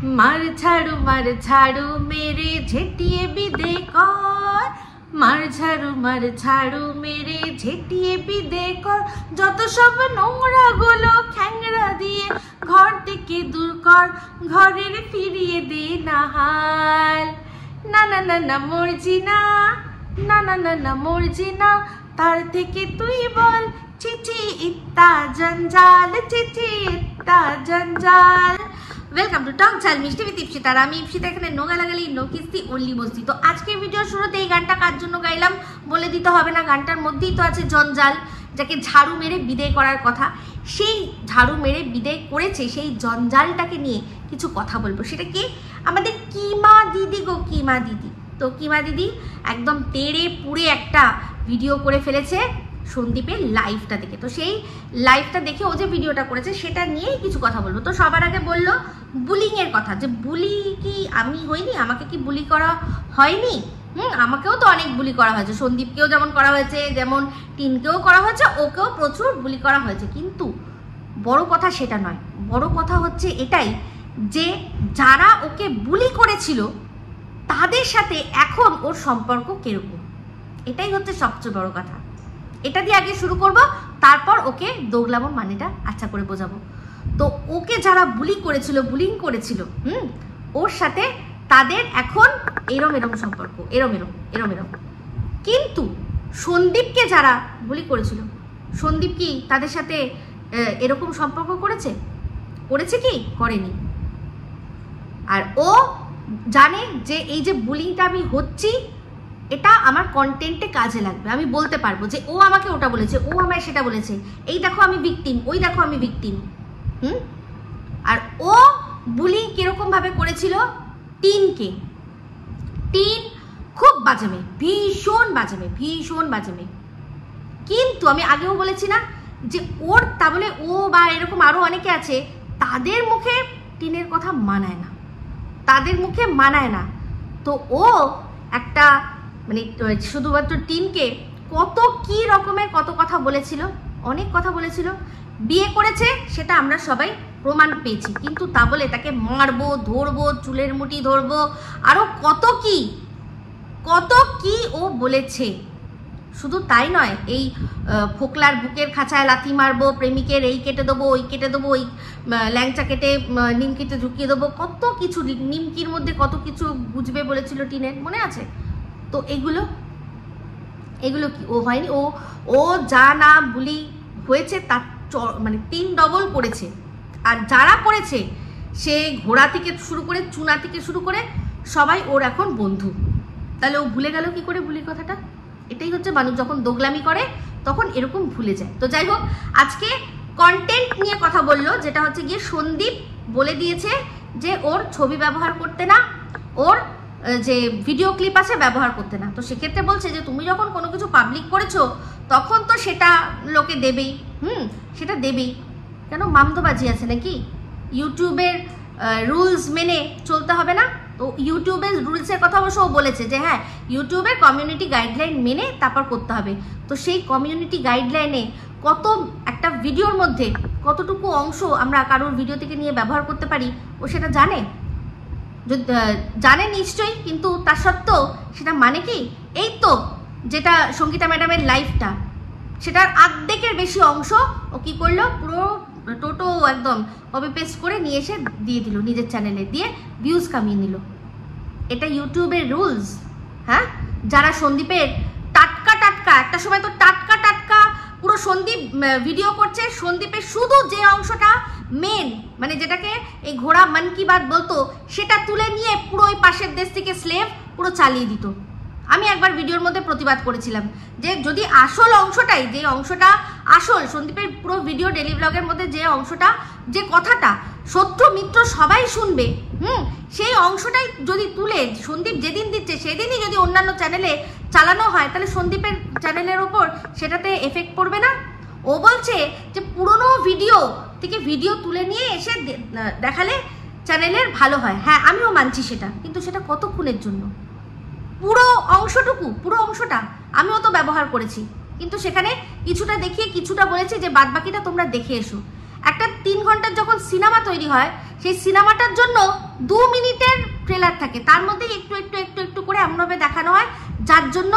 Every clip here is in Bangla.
মার ঝাড়ু মেরে ঝেঁটিয়ে বিদে কর, মার ঝাড়ু মেরে ঝেঁটিয়ে বিদে কর, যত সব নোংরা গুলো খ্যাংরা দিয়ে ঘর থেকে দূর কর, ঘরের ফিরিয়ে দে না হাল। না না না না মরজি না, না না না না মরজি না, তার থেকে তুই বল চিঠি ইত্তা জঞ্জাল, চিঠি ইত্তা জঞ্জাল। ওয়েলকাম টু টক ঝাল মিষ্টি উইথ ইপসিতা। আর আমি ইপসিতা, এখানে নো গালাগালি নো কিস্তি অনলি মস্তি। তো আজকের ভিডিওর শুরুতে এই গানটা কার জন্য গাইলাম বলে দিতে হবে না, গানটার মধ্যেই তো আছে জঞ্জাল, যাকে ঝাড়ু মেরে বিদায় করার কথা। সেই ঝাড়ু মেরে বিদায় করেছে, সেই জঞ্জালটাকে নিয়ে কিছু কথা বলবো। সেটা কি? আমাদের কিমা দিদি গো, কিমা দিদি। তো কিমা দিদি একদম তেড়ে পুড়ে একটা ভিডিও করে ফেলেছে সন্দীপের লাইভটা দেখে। তো সেই লাইভটা দেখে ও যে ভিডিওটা করেছে সেটা নিয়েই কিছু কথা বলবো। তো সবার আগে বললো বুলিংয়ের কথা, যে বুলি কি আমি হইনি, আমাকে কি বুলি করা হয়নি? আমাকেও তো অনেক বুলি করা হয়েছে, সন্দীপকেও যেমন করা হয়েছে, যেমন টিনকেও করা হয়েছে, ওকেও প্রচুর বুলি করা হয়েছে। কিন্তু বড় কথা সেটা নয়, বড় কথা হচ্ছে এটাই যে যারা ওকে বুলি করেছিল তাদের সাথে এখন ওর সম্পর্ক কিরকম, এটাই হচ্ছে সবচেয়ে বড় কথা। এটা দিয়ে আগে শুরু করব, তারপর ওকে দোগলামো মানেটা আচ্ছা করে বোঝাবো। তো ওকে যারা বুলি করেছিল, বুলিং করেছিল ওর সাথে, তাদের এখন এরম সম্পর্ক, এরম। কিন্তু সন্দীপকে যারা বুলি করেছিল, সন্দীপ কি তাদের সাথে এরকম সম্পর্ক করেছে কি? করেনি। আর ও জানে যে এই যে বুলিংটা আমি হচ্ছি, এটা আমার কন্টেন্টে কাজে লাগবে। আমি বলতে পারবো যে ও আমাকে ওটা বলেছে, ও আমায় সেটা বলেছে, এই দেখো আমি ভিকটিম, ওই দেখো আমি ভিকটিম। আর ও বুলিং কিরকম ভাবে করেছিল টিনকে। টিন খুব বাজে মেয়ে, ভীষণ বাজে মেয়ে। কিন্তু আমি আগেও বলেছি না যে ওর তা বলে ও বা এরকম আরো অনেকে আছে, তাদের মুখে টিনের কথা মানায় না, তো ও একটা মানে শুধুমাত্র টিনকে কত কি রকমের কত কথা বলেছিল, অনেক কথা বলেছিল। বিয়ে করেছে সেটা আমরা সবাই প্রমাণ পেয়েছি, কিন্তু তা বলে তাকে মারবো, ধরবো, চুলের মুঠি ধরবো, আরো কত কি ও বলেছে। শুধু তাই নয়, এই ফোকলার বুকের খাঁচায় লাথি মারবো, প্রেমিকের এই কেটে দেবো, ওই কেটে দেবো, ওই ল্যাংচা কেটে নিমকিতে ঢুকিয়ে দেবো, কত কিছু, নিমকির মধ্যে কত কিছু বুঝবে বলেছিল টিনের, মনে আছে? তো এগুলো কি ও হয়নি? ও যা না বুলি হয়েছে তার মানে 3 ডবল করেছে। আর যারা করেছে, সে ঘোড়া থেকে শুরু করে, চুনা থেকে শুরু করে সবাই ওর এখন বন্ধু। তাহলে ও ভুলে গেল কি করে বুলির কথাটা? এটাই হচ্ছে মানুষ যখন দোগলামি করে তখন এরকম ভুলে যায়। তো যাই হোক, আজকে কন্টেন্ট নিয়ে কথা বললো, যেটা হচ্ছে গিয়ে সন্দীপ বলে দিয়েছে যে ওর ছবি ব্যবহার করতে না, ওর যে ভিডিও ক্লিপ আছে ব্যবহার করতে না। তো সেক্ষেত্রে বলছে যে তুমি যখন কোনো কিছু পাবলিক করেছো তখন তো সেটা লোকে দেবেই, সেটা দেবেই। কেন মামদোবাজি আছে নাকি? ইউটিউবের রুলস মেনে চলতে হবে না? তো ইউটিউবের রুলসের কথা অবশ্য ও বলেছে যে হ্যাঁ, ইউটিউবের কমিউনিটি গাইডলাইন মেনে তারপর করতে হবে। তো সেই কমিউনিটি গাইডলাইনে কত একটা ভিডিওর মধ্যে কতটুকু অংশ আমরা কারোর ভিডিও থেকে নিয়ে ব্যবহার করতে পারি, ও সেটা জানে নিশ্চয়ই, কিন্তু তার সত্ত্বেও সেটা মানে কি? এই তো যেটা সঙ্গীতা ম্যাডামের লাইফটা, সেটার অর্ধেকের বেশি অংশ ও কি করলো, পুরো টোটো একদম কপি পেস্ট করে নিয়ে এসে দিয়ে দিল নিজের চ্যানেলে, দিয়ে ভিউজ কামিয়ে নিল। এটা ইউটিউবের রুলস। হ্যাঁ, যারা সন্দীপের টাটকা একটা সময় তো টাটকা পুরো সন্দীপ ভিডিও করছে, সন্দীপের শুধু যে অংশটা মেন, মানে যেটাকে এই ঘোড়া মন কি বাত বলতো, সেটা তুলে নিয়ে পুরো ওই পাশের দেশ থেকে স্লেভ পুরো চালিয়ে দিত। আমি একবার ভিডিওর মধ্যে প্রতিবাদ করেছিলাম যে যদি আসল অংশটাই, যে অংশটা আসল সন্দীপের পুরো ভিডিও ডেলি ব্লগের মধ্যে যে অংশটা, যে কথাটা শত্রু মিত্র সবাই শুনবে, সেই অংশটাই যদি তুলে সন্দীপ যেদিন দিচ্ছে সেদিনই যদি অন্যান্য চ্যানেলে চালানো হয়, তাহলে সন্দীপের চ্যানেলের ওপর সেটাতে এফেক্ট পড়বে না? ও বলছে যে পুরনো ভিডিও থেকে ভিডিও তুলে নিয়ে এসে দেখালে চ্যানেলের ভালো হয়। হ্যাঁ, আমিও মানছি সেটা, কিন্তু সেটা কতক্ষণের জন্য? পুরো অংশটা আমিও তো ব্যবহার করেছি, কিন্তু সেখানে কিছুটা দেখিয়ে কিছুটা বলেছি যে বাদ বাকিটা তোমরা দেখে এসো। একটা 3 ঘন্টার যখন সিনেমা তৈরি হয়, সেই সিনেমাটার জন্য 2 মিনিটের ট্রেলার থাকে, তার মধ্যে একটু একটু একটু একটু করে এমনভাবে দেখানো হয় যার জন্য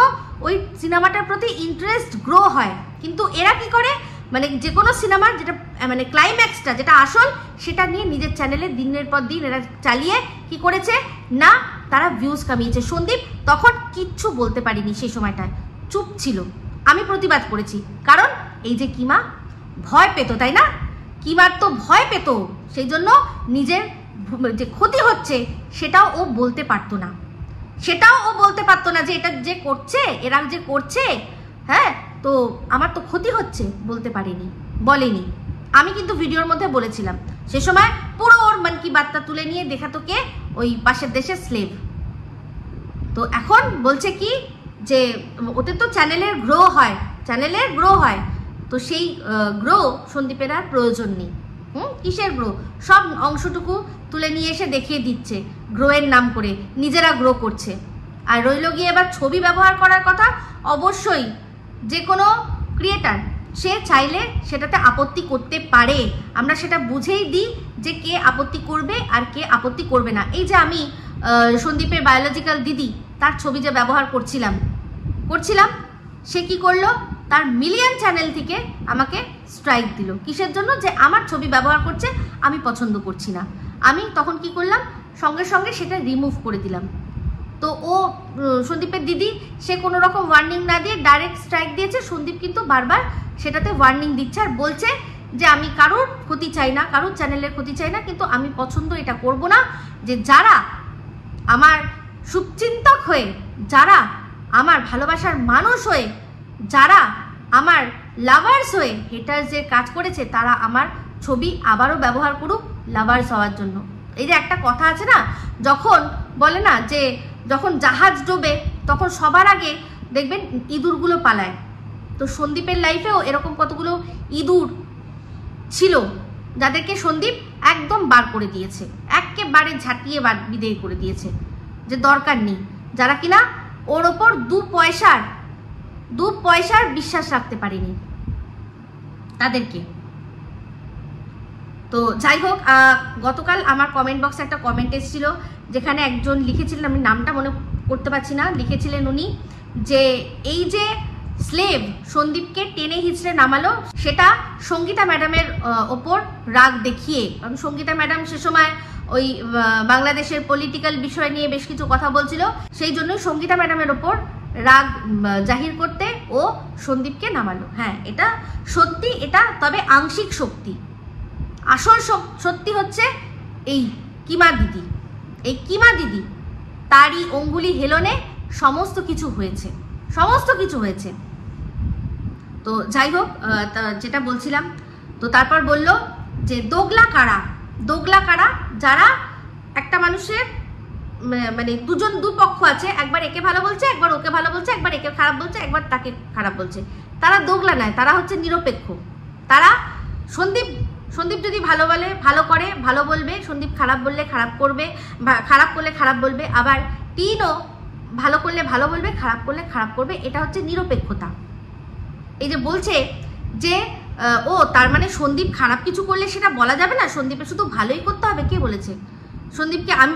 ওই সিনেমাটার প্রতি ইন্টারেস্ট গ্রো হয়। কিন্তু এরা কি করে, মানে যে কোনো সিনেমার যেটা মানে ক্লাইম্যাক্সটা যেটা আসল সেটা নিয়ে নিজের চ্যানেলে দিনের পর দিন এরা চালিয়ে কি করেছে না, তারা ভিউজ কামিয়েছে। সন্দীপ তখন কিচ্ছু বলতে পারিনি, সেই সময়টায় চুপ ছিল। আমি প্রতিবাদ করেছি, কারণ এই যে কিমা ভয় পেত, তাই না, কিমার তো ভয় পেত, সেই জন্য নিজের যে ক্ষতি হচ্ছে সেটাও ও বলতে পারতো না, যে এটা যে করছে, এরা যে করছে, হ্যাঁ তো আমার তো ক্ষতি হচ্ছে, বলতে পারিনি, বলেনি। আমি কিন্তু ভিডিওর মধ্যে বলেছিলাম, সে সময় পুরো ওর মন কি বাতটা তুলে নিয়ে দেখাতো কে, ওই পাশের দেশের স্লেভ। তো এখন বলছে কি যে ওতে তো চ্যানেলের গ্রো হয়, তো সেই গ্রো সন্দীপের আর প্রয়োজন নেই। কিসের গ্রো, সব অংশটুকু তুলে নিয়ে এসে দেখিয়ে দিচ্ছে গ্রোয়ের নাম করে, নিজেরা গ্রো করছে। আর রইল গিয়ে এবার ছবি ব্যবহার করার কথা, অবশ্যই যে কোনো ক্রিয়েটার সে চাইলে সেটাতে আপত্তি করতে পারে, আমরা সেটা বুঝেই দিই যে কে আপত্তি করবে আর কে আপত্তি করবে না। এই যে আমি সন্দীপের বায়োলজিক্যাল দিদি তার ছবি যে ব্যবহার করছিলাম, সে কি করলো, তার মিলিয়ন চ্যানেল থেকে আমাকে স্ট্রাইক দিল। কিসের জন্য, যে আমার ছবি ব্যবহার করছে, আমি পছন্দ করছি না। আমি তখন কি করলাম, সঙ্গে সঙ্গে সেটা রিমুভ করে দিলাম। তো ও সন্দীপের দিদি সে কোনো রকম ওয়ার্নিং না দিয়ে ডাইরেক্ট স্ট্রাইক দিয়েছে। সন্দীপ কিন্তু বারবার সেটাতে ওয়ার্নিং দিচ্ছে আর বলছে যে আমি কারোর ক্ষতি চাই না, কারোর চ্যানেলের ক্ষতি চাই না, কিন্তু আমি পছন্দ এটা করব না যে যারা আমার শুভচিন্তক হয়ে, যারা আমার ভালোবাসার মানুষ হয়ে, যারা আমার লাভার্স হয়ে হেটার্স যে কাজ করেছে, তারা আমার ছবি আবারও ব্যবহার করুক লাভার্স হওয়ার জন্য। এই যে একটা কথা আছে না, যখন বলে না যে যখন জাহাজ ডোবে তখন সবার আগে দেখবেন ইঁদুরগুলো পালায়, তো সন্দীপের লাইফেও এরকম কতগুলো ইঁদুর ছিল যাদেরকে সন্দীপ একদম বার করে দিয়েছে, একেবারে ঝাঁটিয়ে বিদেয় করে দিয়েছে, যে দরকার নেই, যারা কিনা ওর ওপর দু পয়সার বিশ্বাস রাখতে পারেনি তাদেরকে। তো যাই হোক, গতকাল আমার কমেন্ট বক্সে একটা কমেন্ট এসেছিল, যেখানে একজন লিখেছিলেন, আমি নামটা মনে করতে পারছি না, লিখেছিলেন উনি যে এই যে স্লেভ সন্দীপকে টেনে হিচড়ে নামালো, সেটা সঙ্গীতা ম্যাডামের ওপর রাগ দেখিয়ে। কারণ সঙ্গীতা ম্যাডাম সে সময় ওই বাংলাদেশের পলিটিক্যাল বিষয় নিয়ে বেশ কিছু কথা বলছিল, সেই জন্যই সঙ্গীতা ম্যাডামের ওপর রাগ জাহির করতে ও সন্দীপকে নামালো। হ্যাঁ, এটা সত্যি, এটা তবে আংশিক শক্তি। আসল সত্যি হচ্ছে এই কিমা দিদি, তারই অঙ্গুলি হেলনে সমস্ত কিছু হয়েছে। তো যাই হোক, যেটা বলছিলাম, তো তারপর বলল যে দোগলা কারা, যারা একটা মানুষের মানে দু পক্ষ আছে, একবার একে ভালো বলছে, একবার ওকে ভালো বলছে, একবার একে খারাপ বলছে, একবার তাকে খারাপ বলছে, তারা দোগলা নয়, তারা হচ্ছে নিরপেক্ষ। তারা সন্দীপ যদি ভালো বলে ভালো করে, ভালো বলবে, সন্দীপ খারাপ বললে খারাপ করবে, খারাপ করলে খারাপ বলবে, আবার টিনও ভালো করলে ভালো বলবে, খারাপ করলে খারাপ করবে। এটা হচ্ছে নিরপেক্ষতা। এই যে বলছে যে ও তার মানে সন্দীপ খারাপ কিছু করলে সেটা বলা যাবে না, সন্দীপের শুধু ভালোই করতে হবে, কে বলেছে? সন্দীপকে আমি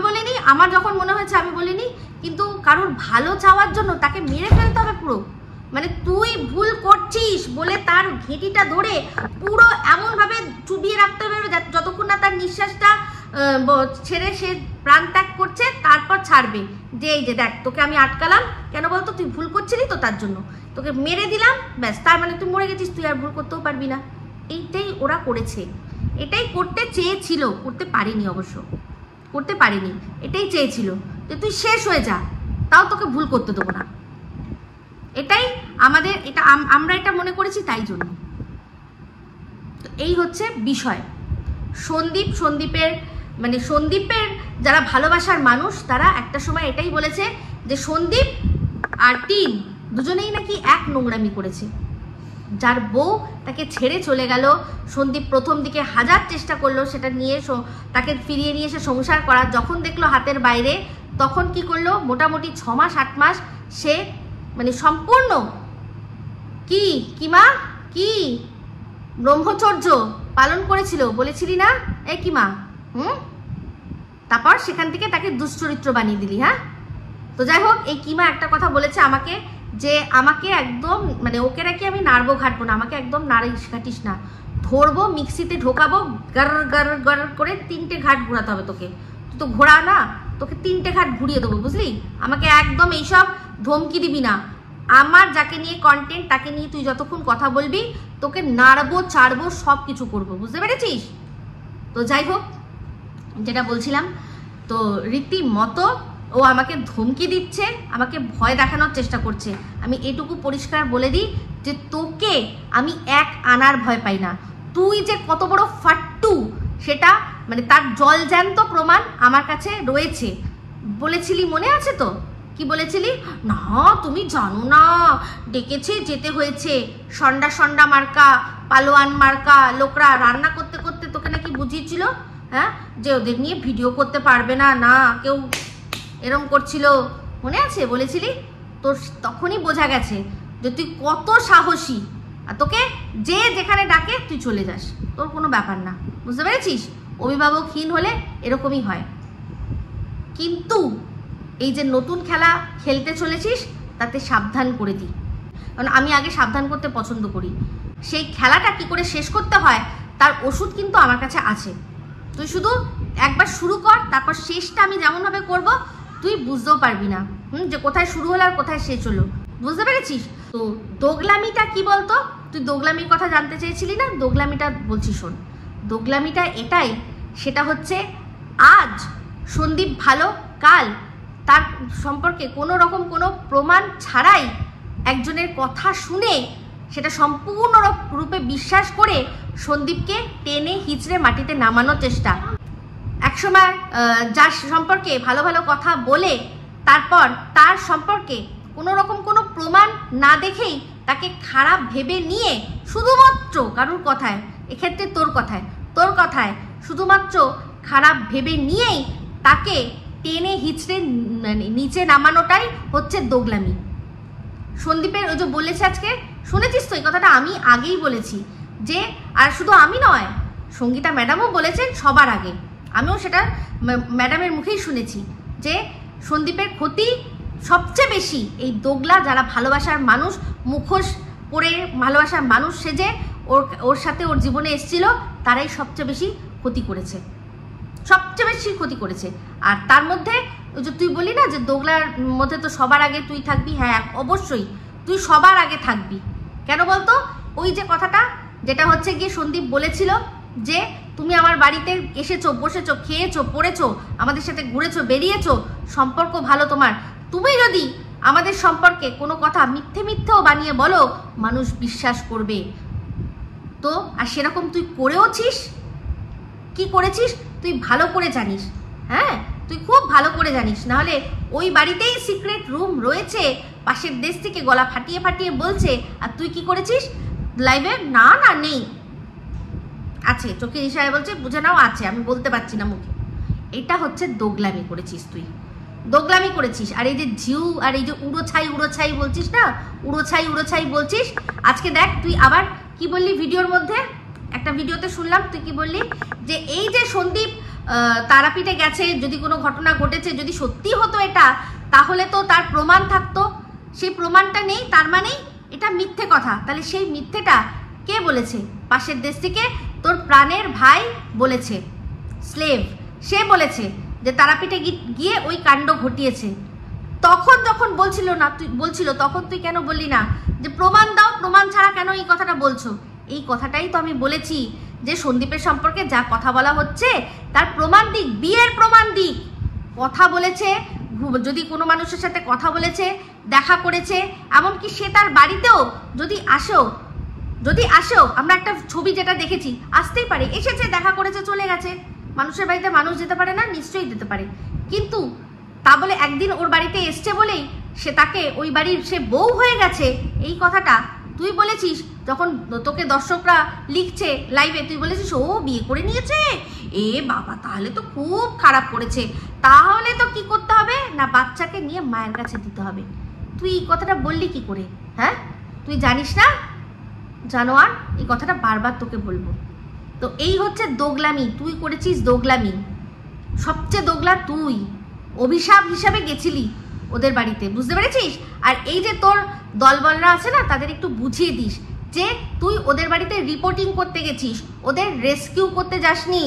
বলিনি, আমার যখন মনে হয়েছে আমি বলিনি, কিন্তু কারোর ভালো চাওয়ার জন্য তাকে মেরে ফেলতে হবে পুরো। মানে তুই ভুল করছিস বলে তার ঘেঁটিটা ধরে পুরো এমনভাবে চুবিয়ে রাখতে হবে যতক্ষণ না তার নিঃশ্বাসটা ছেড়ে সে প্রাণ ত্যাগ করছে, তারপর ছাড়বে। যে এই যে দেখ, তোকে আমি আটকালাম কেন বলতো, তুই ভুল করছিলি তো, তার জন্য তোকে মেরে দিলাম, ব্যাস, তার মানে তুই মরে গেছিস, তুই আর ভুল করতেও পারবি না। এইটাই ওরা করেছে, এটাই করতে চেয়েছিল, করতে পারিনি, অবশ্য করতে পারিনি। এটাই চেয়েছিল যে তুই শেষ হয়ে যা, তাও তোকে ভুল করতে দেবো না। এটাই আমাদের, এটা আমরা এটা মনে করেছি, তাই জন্য। তো এই হচ্ছে বিষয়। সন্দীপের যারা ভালোবাসার মানুষ, তারা একটা সময় এটাই বলেছে যে সন্দীপ আর টিন দুজনেই নাকি এক নোংরামি করেছে। যার বউ তাকে ছেড়ে চলে গেল, সন্দীপ প্রথম দিকে হাজার চেষ্টা করলো সেটা নিয়ে তাকে ফিরিয়ে নিয়ে এসে সংসার করার, যখন দেখলো হাতের বাইরে, তখন কি করলো, মোটামুটি 6 মাস 8 মাস সে মানে সম্পূর্ণ কি ব্রহ্মচর্য পালন করেছিল, বলেছিলি না? কিমা তারপর সেখান থেকে তাকে দুশ্চরিত্র বানিয়ে দিলি। হ্যাঁ, তো যাই হোক, এই কিমা একটা কথা বলেছে আমাকে, যে আমাকে একদম মানে ওকে নাকি আমি নাড়বো ঘাটবো না, আমাকে একদম নাড়িস ঘাটিস না, ধরবো মিক্সিতে ঢোকাবো, গার গার গার করে 3টে ঘাট ঘোরাতে হবে তোকে। তুই তো ঘোরা না, তোকে 3টে ঘাট ঘুরিয়ে দেবো, বুঝলি? আমাকে একদম এইসব ধমকি দিবি না। আমার যাকে নিয়ে কন্টেন্ট তাকে নিয়ে তুই যতক্ষণ কথা বলবি তোকে নাড়বো চাড়বো সব কিছু করবো, বুঝতে পেরেছিস? তো যাই হোক, যেটা বলছিলাম, তো রীতিমতো ও আমাকে ধমকি দিচ্ছে, আমাকে ভয় দেখানোর চেষ্টা করছে। আমি এটুকু পরিষ্কার বলে দিই যে তোকে আমি 1 আনার ভয় পাই না। তুই যে কত বড় ফাট্টু সেটা মানে তার জলজ্যান্ত প্রমাণ আমার কাছে রয়েছে। বলেছিলি, মনে আছে তো? কি বলেছিলি? না তুমি জানো না, ডেকেছে যেতে হয়েছে, সন্ডা সন্ডা মার্কা, পালোয়ান মার্কা লোকরা রান্না করতে করতে তোকে নাকি বুঝিয়েছিল, হ্যাঁ, যে ওদের নিয়ে ভিডিও করতে পারবে না, না কেউ এরম করছিল, মনে আছে? বলেছিলি। তোর তখনই বোঝা গেছে যে তুই কত সাহসী, আর তোকে যে যেখানে ডাকে তুই চলে যাস, তোর কোনো ব্যাপার না, বুঝতে পেরেছিস? অভিভাবকহীন হলে এরকমই হয়। কিন্তু এই যে নতুন খেলা খেলতে চলেছিস তাতে সাবধান করে দিই, কারণ আমি আগে সাবধান করতে পছন্দ করি। সেই খেলাটা কি করে শেষ করতে হয় তার ওষুধ কিন্তু আমার কাছে আছে। তুই শুধু একবার শুরু কর, তারপর শেষটা আমি যেমনভাবে করব তুই বুঝতেও পারবি না যে কোথায় শুরু হলো আর কোথায় শেষ হলো, বুঝতে পেরেছিস? তো দোগলামিটা কি বলতো? তুই দোগলামির কথা জানতে চেয়েছিলি না? দোগলামিটা বলছি শোন। দোগলামিটা এটাই, সেটা হচ্ছে আজ সন্দীপ ভালো, কাল তার সম্পর্কে কোনো রকম কোনো প্রমাণ ছাড়াই একজনের কথা শুনে সেটা সম্পূর্ণ রূপে বিশ্বাস করে সন্দীপকে টেনে হিচড়ে মাটিতে নামানোর চেষ্টা। একসময় যার সম্পর্কে ভালো ভালো কথা বলে তারপর তার সম্পর্কে কোনো রকম কোনো প্রমাণ না দেখেই তাকে খারাপ ভেবে নিয়ে শুধুমাত্র কারুর কথায়, এক্ষেত্রে তোর কথায় শুধুমাত্র খারাপ ভেবে নিয়েই তাকে টেনে হিচড়ে নিচে নামানোটাই হচ্ছে দোগলামি। সন্দীপের ওই যে বলেছে আজকে, শুনেছিস তো এই কথাটা? আমি আগেই বলেছি যে, আর শুধু আমি নয়, সঙ্গীতা ম্যাডামও বলেছেন সবার আগে, আমিও সেটা ম্যাডামের মুখেই শুনেছি যে সন্দীপের ক্ষতি সবচেয়ে বেশি এই দোগলা যারা ভালোবাসার মানুষ, মুখোশ পরে ভালোবাসার মানুষ সেজে ওর সাথে ওর জীবনে এসেছিল, তারাই সবচেয়ে বেশি ক্ষতি করেছে, সবচেয়ে বেশি ক্ষতি করেছে। আর তার মধ্যে ওই যে তুই বলি না যে দোগলার মধ্যে তো সবার আগে তুই থাকবি, হ্যাঁ অবশ্যই তুই সবার আগে থাকবি। কেন বলতো? ওই যে কথাটা যেটা হচ্ছে গিয়ে সন্দীপ বলেছিল যে তুমি আমার বাড়িতে এসেছো, বসেছো, খেয়েছো, পড়েছো, আমাদের সাথে ঘুরেছো, বেরিয়েছো, সম্পর্ক ভালো তোমার, তুমি যদি আমাদের সম্পর্কে কোনো কথা মিথ্যেও বানিয়ে বলো মানুষ বিশ্বাস করবে। তো আর সেরকম তুই করেওছিস। কি করেছিস তুই ভালো করে জানিস, হ্যাঁ তুই খুব ভালো করে জানিস। নাহলে ওই বাড়িতেই সিক্রেট রুম রয়েছে, পাশের দেশ থেকে গলা ফাটিয়ে ফাটিয়ে বলছে, আর তুই কি করেছিস লাইভে? না না নেই, আছে, চোখের ইশারায় বলছে, বুঝে নাও আছে, আমি বলতে পারছি না মুখে। এটা হচ্ছে দোগলামি করেছিস তুই, দোগলামি করেছিস। আর এই যে ঝিউ আর এই যে উড়োছাই বলছিস না, উড়োছাই বলছিস, আজকে দেখ তুই আবার কি বললি ভিডিওর মধ্যে, একটা ভিডিওতে শুনলাম তুই কি বললি যে এই যে সন্দীপ তারাপীঠে গেছে, যদি কোনো ঘটনা ঘটেছে, যদি সত্যি হতো এটা, তাহলে তো তার প্রমাণ থাকতো, সেই প্রমাণটা নেই, তার মানেই এটা মিথ্যে কথা। তাহলে সেই মিথ্যেটা কে বলেছে? পাশের দেশ থেকে তোর প্রাণের ভাই বলেছে, স্লেভ, সে বলেছে যে তারাপীঠে গিয়ে ওই কাণ্ড ঘটিয়েছে। তখন যখন বলছিল তখন তুই কেন বললি না যে প্রমাণ দাও, প্রমাণ ছাড়া কেন এই কথাটা বলছো? এই কথাটাই তো আমি বলেছি যে সন্দীপের সম্পর্কে যা কথা বলা হচ্ছে তার প্রমাণ দিক, বিয়ের প্রমাণ দিক। কথা বলেছে, যদি কোনো মানুষের সাথে কথা বলেছে, দেখা করেছে, এমনকি সে তার বাড়িতেও যদি আসো, আমরা একটা ছবি যেটা দেখেছি, আসতেই পারে, এসেছে, দেখা করেছে, চলে গেছে। মানুষের বাড়িতে মানুষ যেতে পারে না? নিশ্চয়ই যেতে পারে। কিন্তু তা বলে একদিন ওর বাড়িতে এসছে বলেই সে তাকে ওই বাড়ির সে বউ হয়ে গেছে, এই কথাটা তুই বলেছিস। যখন তোকে দর্শকরা লিখছে লাইভে, তুই বলেছিস ও বিয়ে করে নিয়েছে, এ বাবা তাহলে তো খুব খারাপ করেছে, তাহলে তো কি করতে হবে না, বাচ্চাকে নিয়ে মায়ের কাছে দিতে হবে। তুই এই কথাটা বললি কি করে? হ্যাঁ তুই জানিস না জানোয়ার, এই কথাটা বারবার তোকে বলবো, তো এই হচ্ছে দোগলামি, তুই করেছিস দোগলামি, সবচেয়ে দোগলা তুই, অভিশাপ হিসাবে গেছিলি ওদের বাড়িতে, বুঝতে পেরেছিস? আর এই যে তোর দলবলরা আছে না, তাদের একটু বুঝিয়ে দিস যে তুই ওদের বাড়িতে রিপোর্টিং করতে গেছিস, ওদের রেস্কিউ করতে যাসনি।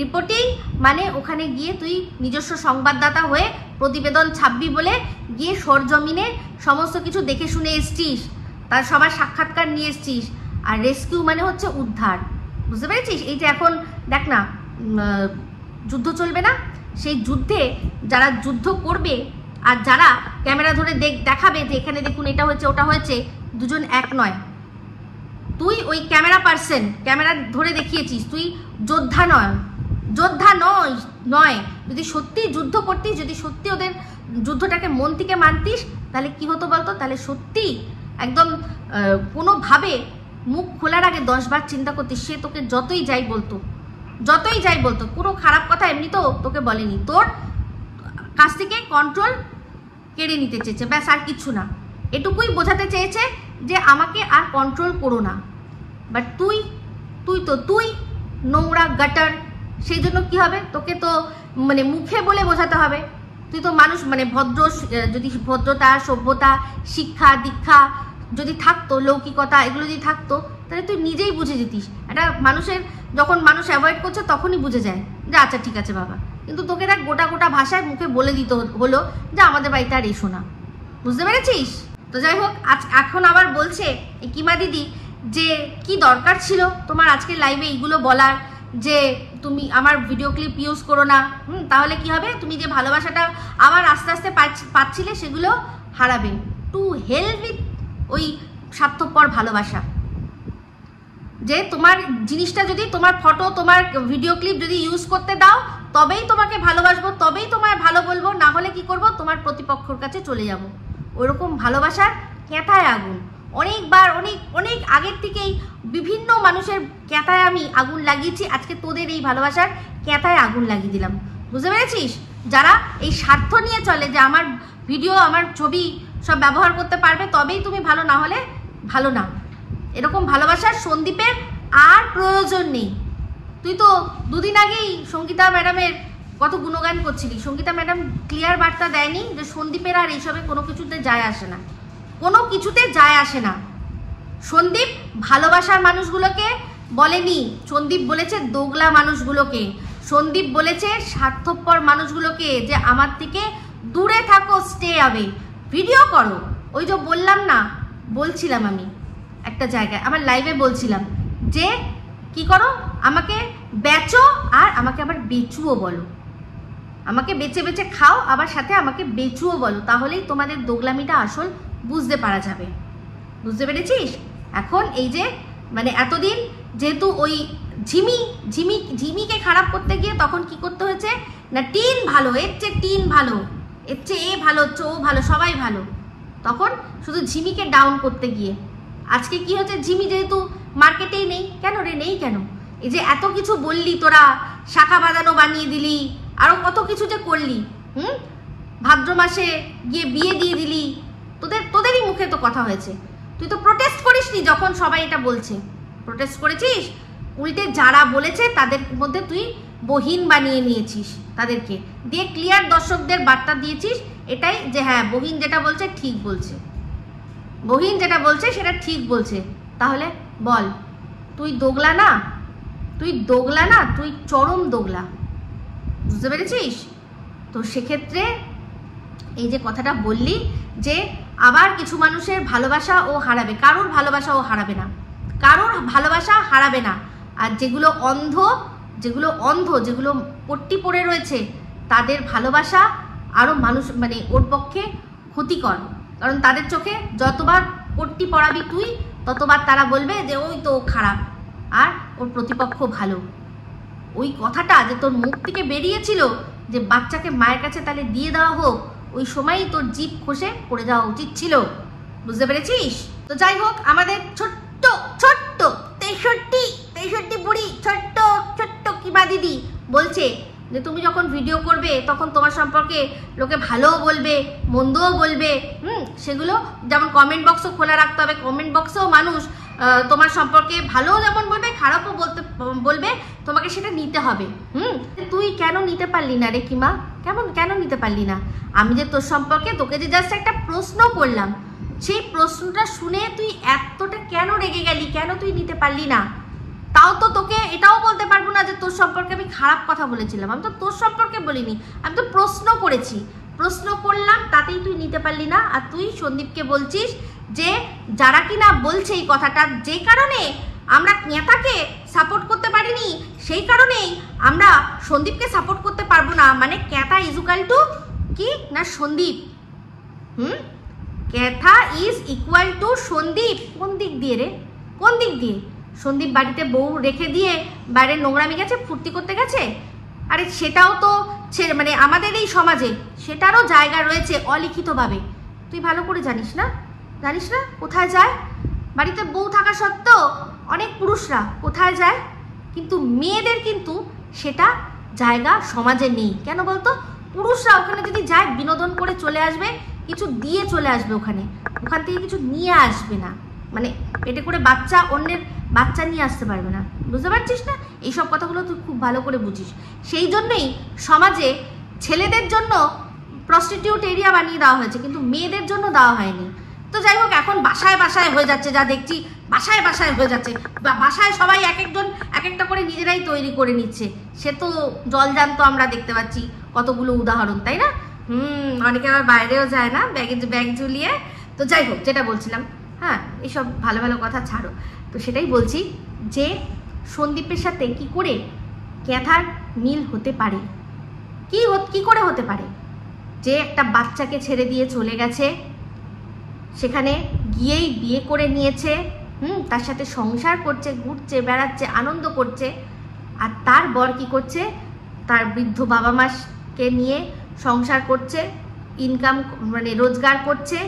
রিপোর্টিং মানে ওখানে গিয়ে তুই নিজস্ব সংবাদদাতা হয়ে প্রতিবেদন ছাপবি বলে গিয়ে সরজমিনে সমস্ত কিছু দেখে শুনে এসছিস, তার সবার সাক্ষাৎকার নিয়ে এসছিস। আর রেস্কিউ মানে হচ্ছে উদ্ধার, বুঝতে পেরেছিস? এই যে এখন দেখ না যুদ্ধ চলবে না, সেই যুদ্ধে যারা যুদ্ধ করবে আর যারা ক্যামেরা ধরে দেখাবে যে এখানে দেখুন এটা হয়েছে ওটা হয়েছে, দুজন এক নয়। তুই ওই ক্যামেরা পার্সন, ক্যামেরা ধরে দেখিয়েছিস, তুই যোদ্ধা নয়। যদি সত্যি যুদ্ধ করতিস, যদি সত্যি ওদের যুদ্ধটাকে মন থেকে মানতিস, তাহলে কি হতো বলতো? তাহলে সত্যি একদম কোনোভাবে মুখ খোলার আগে 10 বার চিন্তা করতিস। সে তোকে যতই যাই বলতো, কোনো খারাপ কথা এমনি তো তোকে বলেনি, তোর কাছ থেকে কন্ট্রোল কেড়ে নিতে চেয়েছে, ব্যাস আর কিছু না। এটুকুই বোঝাতে চেয়েছে যে আমাকে আর কন্ট্রোল করো না। বাট তুই নোংরা গাটার, সেই জন্য কি হবে? তোকে তো মানে মুখে বলে বোঝাতে হবে। তুই তো মানুষ, মানে যদি ভদ্রতা, সভ্যতা, শিক্ষা দীক্ষা যদি থাকতো, লৌকিকতা এগুলো যদি থাকতো, তাহলে তুই নিজেই বুঝে যেতিস। এটা মানুষের, যখন মানুষ অ্যাভয়েড করছে তখনই বুঝে যায় যে আচ্ছা ঠিক আছে বাবা। কিন্তু তোকে দেখ গোটা ভাষায় মুখে বলে দিতে হলো যে আমাদের বাড়িতে আর এসো না, বুঝতে পেরেছিস? তো যাই হোক, এখন আবার বলছে এই কিমা দিদি যে কি দরকার ছিল তোমার আজকের লাইভে এইগুলো বলার, যে তুমি আমার ভিডিও ক্লিপ ইউজ করো না, তাহলে কি হবে? তুমি যে ভালোবাসাটা আবার আস্তে আস্তে পাচ্ছিলে সেগুলো হারাবে। টু হেল উইথ ওই স্বার্থপর ভালোবাসা। যে তোমার জিনিসটা যদি, তোমার ফটো, তোমার ভিডিও ক্লিপ যদি ইউজ করতে দাও, তবেই তোমাকে ভালোবাসবো, তবেই তোমায় ভালো বলবো, না হলে কি করব? তোমার প্রতিপক্ষর কাছে চলে যাব। ওইরকম ভালোবাসার ক্যাঁথায় আগুন অনেকবার, অনেক আগের থেকেই বিভিন্ন মানুষের ক্যাঁথায় আমি আগুন লাগিয়েছি। আজকে তোদের এই ভালোবাসার ক্যাঁথায় আগুন লাগিয়ে দিলাম, বুঝতে পেরেছিস? যারা এই স্বার্থ নিয়ে চলে যে আমার ভিডিও, আমার ছবি সব ব্যবহার করতে পারবে তবেই তুমি ভালো, না হলে ভালো না, এরকম ভালোবাসার সন্দীপের আর প্রয়োজন নেই। তুই তো দুদিন আগেই সঙ্গীতা ম্যাডামের কত গুণগান করছিলি। সঙ্গীতা ম্যাডাম ক্লিয়ার বার্তা দেয়নি যে সন্দীপের আর এইসবে কোনো কিছুতে যায় আসে না, কোনো কিছুতে যায় আসে না। সন্দীপ ভালোবাসার মানুষগুলোকে বলেনি, সন্দীপ বলেছে দোগলা মানুষগুলোকে, সন্দীপ বলেছে স্বার্থপর মানুষগুলোকে যে আমার থেকে দূরে থাকো, স্টে অ্যাওয়ে, ভিডিও করো। ওই যে বললাম না, বলছিলাম আমি একটা জায়গায় আমার লাইভে বলছিলাম যে কি করো, আমাকে বেচো আর আমাকে আবার বেচুও বলো, আমাকে বেচে বেচে খাও, আবার সাথে আমাকে বেচুও বলো, তাহলেই তোমাদের দোগলামিটা আসল বুঝতে পারা যাবে, বুঝতে পেরেছিস? এখন এই যে মানে এতদিন যেহেতু ওই ঝিমিকে খারাপ করতে গিয়ে তখন কি করতে হয়েছে না, টিন ভালো, এর চেয়ে টিন ভালো, এর চেয়ে এ ভালো হচ্ছে, ও ভালো, সবাই ভালো, তখন শুধু ঝিমিকে ডাউন করতে গিয়ে আজকে কি হচ্ছে, ঝিমি যেহেতু মার্কেটেই নেই, কেন রে নেই কেন? এই যে এত কিছু বললি তোরা, শাখা বাঁধানো বানিয়ে দিলি, আরো কত কিছু যে করলি, ভাদ্র মাসে গিয়ে বিয়ে দিয়ে দিলি, তোদেরই মুখে তো কথা হয়েছে। তুই তো প্রোটেস্ট করিসনি যখন সবাই এটা বলছে, প্রোটেস্ট করেছিস, উল্টে যারা বলেছে তাদের মধ্যে তুই বহিন বানিয়ে নিয়েছিস, তাদেরকে দিয়ে ক্লিয়ার দর্শকদের বার্তা দিয়েছিস এটাই যে হ্যাঁ বহিন যেটা বলছে ঠিক বলছে, বহিন যেটা বলছে সেটা ঠিক বলছে। তাহলে বল, তুই দোগলা না, তুই দোগলা না, তুই চরম দোগলা, বুঝতে পেরেছিস? তো সেক্ষেত্রে এই যে কথাটা বললি যে আবার কিছু মানুষের ভালোবাসা ও হারাবে, কারোর ভালোবাসা ও হারাবে না, কারোর ভালোবাসা হারাবে না। আর যেগুলো অন্ধ যেগুলো পট্টি পড়ে রয়েছে তাদের ভালোবাসা আরও মানুষ মানে ওর পক্ষে ক্ষতিকর, কারণ তাদের চোখে যতবার পট্টি পড়াবি তুই ততবার তারা বলবে যে ওই তো খারাপ আর ওর প্রতিপক্ষ ভালো। ওই কথাটা যে তোর মুখ থেকে বেরিয়েছিল যে বাচ্চাকে মায়ের কাছে তাহলে দিয়ে দেওয়া হোক, ওই সময়ই তোর জিভ খসে পড়ে যাওয়া উচিত ছিল, বুঝতে পেরেছিস? তো যাই হোক, আমাদের ছোট্ট 63 বুড়ি ছোট্ট কিমা দিদি বলছে যে তুমি যখন ভিডিও করবে তখন তোমার সম্পর্কে লোকে ভালোও বলবে মন্দও বলবে, সেগুলো যেমন কমেন্ট বক্সও খোলা রাখতে হবে, কমেন্ট বক্সেও মানুষ তোমার সম্পর্কে ভালো যেমন বলবে খারাপও বলবে, তোমাকে সেটা নিতে হবে। তুই কেন নিতে পারলি না রে কিমা? কেন নিতে পারলি না? আমি যে তোর সম্পর্কে তোকে যে জাস্ট একটা প্রশ্ন করলাম, সেই প্রশ্নটা শুনে তুই এতটা কেন রেগে গেলি? কেন তুই নিতে পারলি না? তাও তো তোকে এটাও বলতে পারবো না যে তোর সম্পর্কে আমি খারাপ কথা বলেছিলাম। আমি তো তোর সম্পর্কে বলিনি, আমি তো প্রশ্ন করেছি, প্রশ্ন করলাম, তাতেই তুই নিতে পারলি না। আর তুই সন্দীপকে বলছিস যে যারা কিনা বলছে এই কথাটা, যে কারণে আমরা নেতাকে সাপোর্ট করতে পারিনি, সেই কারণেই আমরা সন্দীপকে সাপোর্ট করতে পারবো না। মানে ক্যাথা ইজ ইকুয়াল টু কি না সন্দীপ। ক্যাথা ইজ ইকুয়াল টু সন্দীপ। কোন দিক দিয়ে রে? কোন দিক দিয়ে? সন্দীপ বাড়িতে বউ রেখে দিয়ে বাইরে নোংরামি গেছে, ফুর্তি করতে গেছে? আরে সেটাও তো মানে আমাদের এই সমাজে সেটারও জায়গা রয়েছে অলিখিতভাবে। তুই ভালো করে জানিস না? কোথায় যায়? বাড়িতে বউ থাকা সত্ত্বেও অনেক পুরুষরা কোথায় যায়, কিন্তু মেয়েদের কিন্তু সেটা জায়গা সমাজে নেই। কেন বলতো? পুরুষরা ওখানে যদি যায় বিনোদন করে চলে আসবে, কিছু দিয়ে চলে আসবে, ওখান থেকে কিছু নিয়ে আসবে না। মানে পেটে করে অন্যের বাচ্চা নিয়ে আসতে পারবে না। বুঝতে পারছিস না? এইসব কথাগুলো তুই খুব ভালো করে বুঝিস। সেই জন্যই সমাজে ছেলেদের জন্য প্রস্টিটিউট এরিয়া বানিয়ে দেওয়া হয়েছে, কিন্তু মেয়েদের জন্য দেওয়া হয়নি। তো যাই হোক, এখন বাসায় হয়ে যাচ্ছে, যা দেখছি বাসায় হয়ে যাচ্ছে। বাসায় সবাই এক একটা করে নিজেরাই তৈরি করে নিচ্ছে। সে তো জলজান্ত আমরা দেখতে পাচ্ছি কতগুলো উদাহরণ, তাই না? অনেকে আবার বাইরেও যায় না ব্যাগ ঝুলিয়ে। তো যাই হোক, যেটা বলছিলাম, হ্যাঁ, এইসব ভালো ভালো কথা ছাড়ো। তো সেটাই বলছি যে সন্দীপের সাথে কি করে ক্যাথার মিল হতে পারে? কি করে হতে পারে? যে একটা বাচ্চাকে ছেড়ে দিয়ে চলে গেছে, সেখানে গিয়েই বিয়ে করে নিয়েছে, তার সাথে সংসার করছে, ঘুরছে বেড়াচ্ছে, আনন্দ করছে। আর তার বর কি করছে? তার বৃদ্ধ বাবা মাকে নিয়ে সংসার করছে, ইনকাম মানে রোজগার করছে,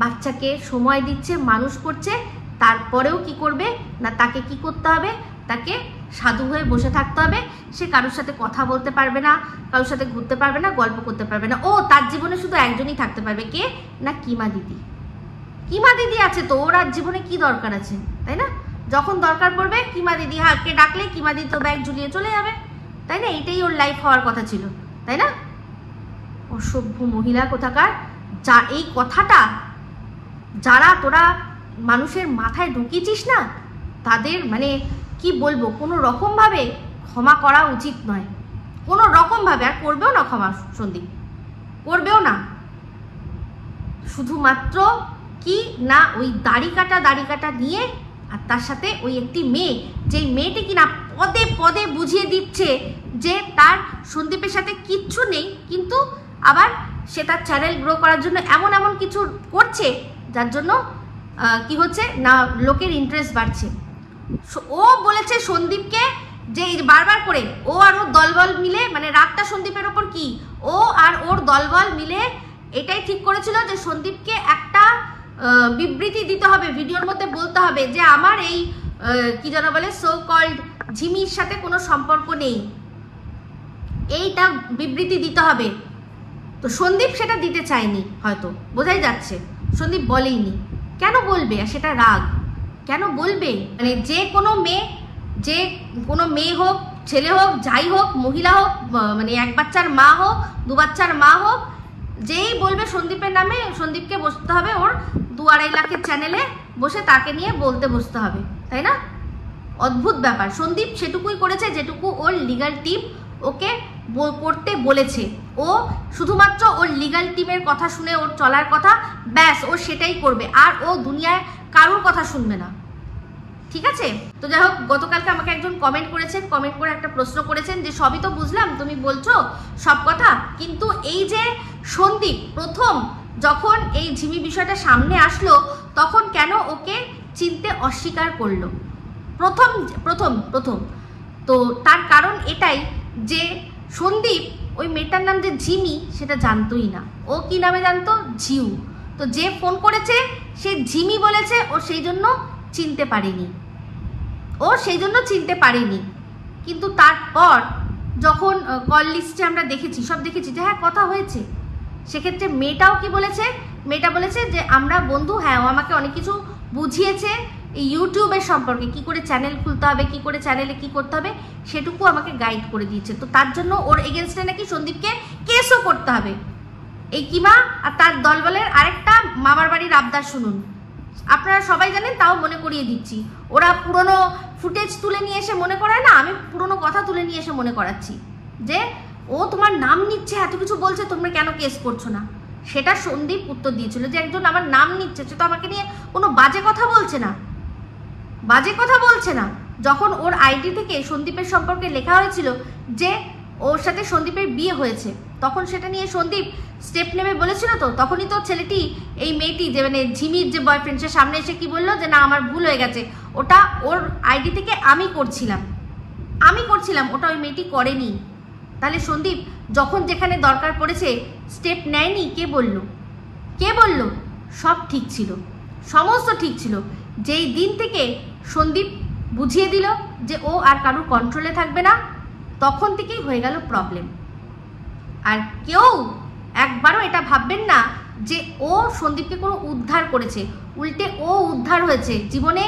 বাচ্চাকে সময় দিচ্ছে, মানুষ করছে। তারপরেও কি করবে না, তাকে কি করতে হবে? তাকে সাধু হয়ে বসে থাকতে হবে। সে কারোর সাথে কথা বলতে পারবে না, কারোর সাথে ঘুরতে পারবে না, গল্প করতে পারবে না। তার জীবনে শুধু একজনই থাকতে পারবে। কে না? কিমা দিদি আছে তো, ওর আর জীবনে কি দরকার আছে, তাই না? যখন দরকার পড়বে কিমা দিদি হাঁকে ডাকলে কিমা দিদি তো ব্যাগ ঝুলিয়ে চলে যাবে, তাই না? এটাই ওর লাইফ হওয়ার কথা ছিল, তাই না? অসভ্য মহিলা কোথাকার। যা এই কথাটা যারা তোরা মানুষের মাথায় ঢুকিয়েছিস না, তাদের মানে কি বলবো, কোনো রকমভাবে ক্ষমা করা উচিত নয়, কোনো রকমভাবে। আর করবেও না ক্ষমা সন্দীপ, করবেও না। শুধুমাত্র কি না ওই দাড়ি কাটা নিয়ে, আর তার সাথে ওই একটি মেয়ে, যেই মেয়েটি কিনা পদে পদে বুঝিয়ে দিচ্ছে যে তার সন্দীপের সাথে কিচ্ছু নেই, কিন্তু আবার সে তার চ্যানেল গ্রো করার জন্য এমন কিছু করছে, যার জন্য কি হচ্ছে না লোকের ইন্টারেস্ট বাড়ছে। ও বলেছে সন্দীপকে যে বারবার করে ও আর ওর দলবল মিলে, মানে রাগটা সন্দীপের ওপর কি, ও আর ওর দলবল মিলে এটাই ঠিক করেছিল যে সন্দীপকে একটা বিবৃতি দিতে হবে, ভিডিওর মধ্যে বলতে হবে যে আমার এই কি যেন বলে সো কল্ড ঝিমির সাথে কোনো সম্পর্ক নেই, এইটা বিবৃতি দিতে হবে। তো সন্দীপ সেটা দিতে চায়নি, হয়তো বোঝাই যাচ্ছে। সন্দীপ বলেইনি। কেন বলবে? আর সেটা রাগ কেন বলবে? মানে যে কোনো মেয়ে হোক, ছেলে হোক, যাই হোক, মহিলা হোক, মানে এক বাচ্চার মা হোক, দু বাচ্চার মা হোক, যেই বলবে সন্দীপের নামে, সন্দীপকে বসতে হবে ওর 2-2.5 লাখের চ্যানেলে বসে, তাকে নিয়ে বলতে বসতে হবে, তাই না? অদ্ভুত ব্যাপার। সন্দীপ সেটুকুই করেছে যেটুকু ওর লিগ্যাল টিম ওকে করতে বলেছে। ও শুধুমাত্র ওর লিগ্যাল টিমের কথা শুনে ওর চলার কথা, ব্যাস ও সেটাই করবে। আর ও দুনিয়ায় কারোর কথা শুনবে না, ঠিক আছে? তো যাই হোক, গতকালকে আমাকে একজন কমেন্ট করে একটা প্রশ্ন করেছেন যে সবই তো বুঝলাম, তুমি বলছো সব কথা, কিন্তু এই যে সন্দীপ প্রথম যখন এই ঝিমি বিষয়টা সামনে আসলো, তখন কেন ওকে চিনতে অস্বীকার করলো? প্রথম তো তার কারণ এটাই যে সন্দীপ ওই মেয়েটার নাম যে ঝিমি সেটা জানতোই না। ও কি নামে জানতো? ঝিউ। তো যে ফোন করেছে সে ঝিমি বলেছে, ও সেই জন্য চিনতে পারেনি। কিন্তু তারপর যখন কল লিস্টে আমরা সব দেখেছি যে হ্যাঁ কথা হয়েছে, সেক্ষেত্রে মেয়েটাও কি বলেছে? মেয়েটা বলেছে যে আমরা বন্ধু, হ্যাঁ ও আমাকে অনেক কিছু বুঝিয়েছে, এই ইউটিউবের সম্পর্কে, কি করে চ্যানেল খুলতে হবে, কি করে চ্যানেলে কি করতে হবে, সেটুকু আমাকে গাইড করে দিয়েছে। তো তার জন্য ওর এগেনস্টে নাকি সন্দীপকে কেসও করতে হবে। এই কিমা আর তার দলবলের আরেকটা মামার বাড়ির আবদার শুনুন, আপনারা সবাই জানেন, তাও মনে করিয়ে দিচ্ছি। ওরা পুরনো ফুটেজ তুলে নিয়ে এসে মনে করায় না, আমি পুরনো কথা তুলে নিয়ে এসে মনে করাচ্ছি যে ও তোমার নাম নিচ্ছে, এত কিছু বলছে, তোমরা কেন কেস করছো না। সেটা সন্দীপ উত্তর দিয়েছিল যে একজন আমার নাম নিচ্ছে, সে তো আমাকে নিয়ে কোনো বাজে কথা বলছে না, বাজে কথা বলছে না। যখন ওর আইডি থেকে সন্দীপের সম্পর্কে লেখা হয়েছিল যে ওর সাথে সন্দীপের বিয়ে হয়েছে, তখন সেটা নিয়ে সন্দীপ স্টেপ নেমে বলেছিল। তো তখনই তো ছেলেটি, এই মেয়েটি যে মানে ঝিমির যে বয়ফ্রেন্ড, সে সামনে এসে কি বললো যে না আমার ভুল হয়ে গেছে, ওটা ওর আইডি থেকে আমি করছিলাম, ওটা ওই মেয়েটি করেনি। তাহলে সন্দীপ যখন যেখানে দরকার পড়েছে স্টেপ নেয়নি, কে বলল? সব ঠিক ছিল, সমস্ত ঠিক ছিল। যেই দিন থেকে সন্দীপ বুঝিয়ে দিল যে ও আর কারোর কন্ট্রোলে থাকবে না, তখন থেকেই হয়ে গেল প্রবলেম। আর কেউ একবারও এটা ভাববেন না যে ও সন্দীপকে কোনো উদ্ধার করেছে, উল্টে ও উদ্ধার হয়েছে। জীবনে